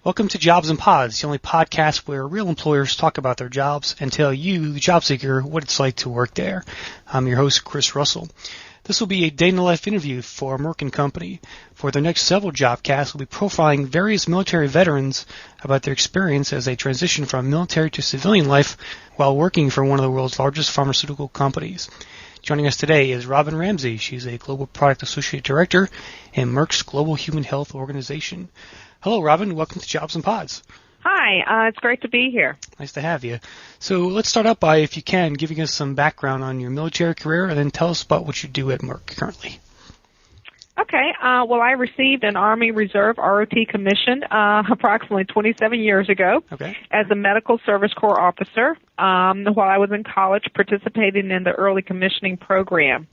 Welcome to Jobs and Pods, the only podcast where real employers talk about their jobs and tell you, the job seeker, what it's like to work there. I'm your host, Chris Russell. This will be a day-in-the-life interview for Merck & Company. For the next several jobcasts, we'll be profiling various military veterans about their experience as they transition from military to civilian life while working for one of the world's largest pharmaceutical companies. Joining us today is Robin Ramsey. She's a Global Product Associate Director in Merck's Global Human Health Organization. Hello, Robin. Welcome to Jobs and Pods. Hi. It's great to be here. Nice to have you. So let's start out by, if you can, giving us some background on your military career, and then tell us about what you do at Merck currently. Okay. Well, I received an Army Reserve ROT commission approximately 27 years ago as a Medical Service Corps officer while I was in college participating in the early commissioning program.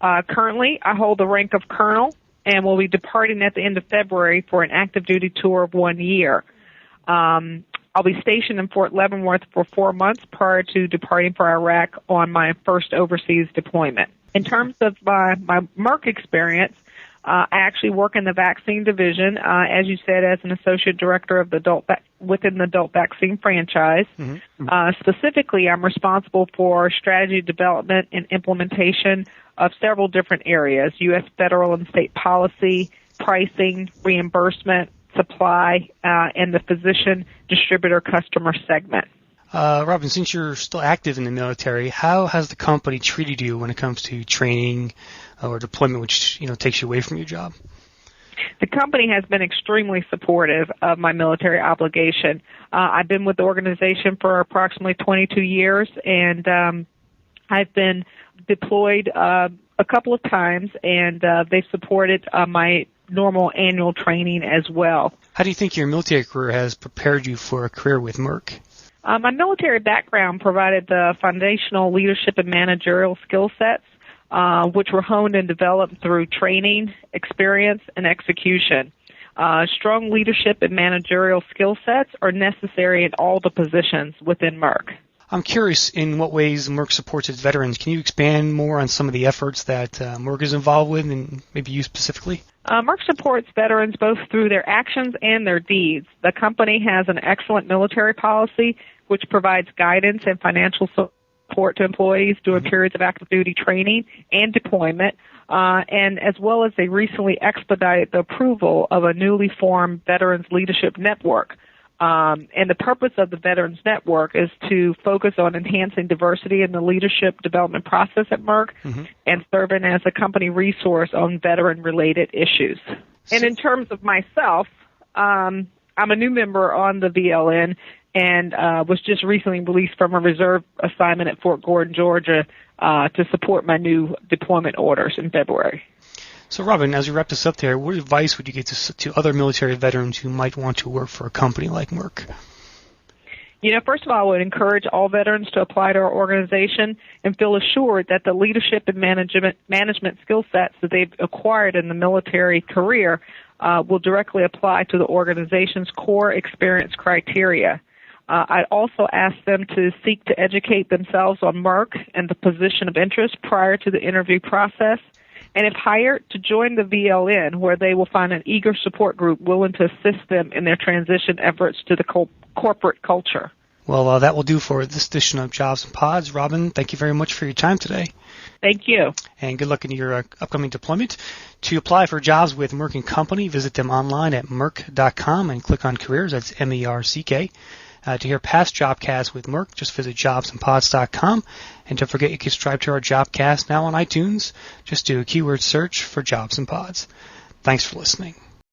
Currently, I hold the rank of colonel and will be departing at the end of February for an active duty tour of 1 year. I'll be stationed in Fort Leavenworth for 4 months prior to departing for Iraq on my first overseas deployment. In terms of my Merck experience, I actually work in the vaccine division, as you said, as an associate director of the within the adult vaccine franchise. Specifically, I'm responsible for strategy development and implementation of several different areas: U.S. federal and state policy, pricing, reimbursement, supply, and the physician distributor customer segment. Robin, since you're still active in the military, how has the company treated you when it comes to training or deployment, which takes you away from your job? The company has been extremely supportive of my military obligation. I've been with the organization for approximately 22 years, and I've been deployed a couple of times, and they've supported my normal annual training as well. How do you think your military career has prepared you for a career with Merck? My military background provided the foundational leadership and managerial skill sets, which were honed and developed through training, experience, and execution. Strong leadership and managerial skill sets are necessary in all the positions within Merck. I'm curious in what ways Merck supports its veterans. Can you expand more on some of the efforts that Merck is involved with, and maybe you specifically? Merck supports veterans both through their actions and their deeds. The company has an excellent military policy which provides guidance and financial support to employees during periods of active duty training and deployment, and as well as they recently expedited the approval of a newly formed Veterans Leadership Network. And the purpose of the Veterans Network is to focus on enhancing diversity in the leadership development process at Merck and serving as a company resource on veteran-related issues. And in terms of myself, I'm a new member on the VLN and was just recently released from a reserve assignment at Fort Gordon, Georgia, to support my new deployment orders in February. So, Robin, as we wrap this up there, what advice would you give to other military veterans who might want to work for a company like Merck? First of all, I would encourage all veterans to apply to our organization and feel assured that the leadership and management skill sets that they've acquired in the military career will directly apply to the organization's core experience criteria. I'd also ask them to seek to educate themselves on Merck and the position of interest prior to the interview process, and if hired, to join the VLN, where they will find an eager support group willing to assist them in their transition efforts to the corporate culture. Well, that will do for this edition of Jobs and Pods. Robin, thank you very much for your time today. Thank you. And good luck in your upcoming deployment. To apply for jobs with Merck & Company, visit them online at merck.com and click on careers. That's MERCK. To hear past Jobcasts with Merck, just visit jobsandpods.com. And don't forget you can subscribe to our Jobcast now on iTunes. Just do a keyword search for Jobs and Pods. Thanks for listening.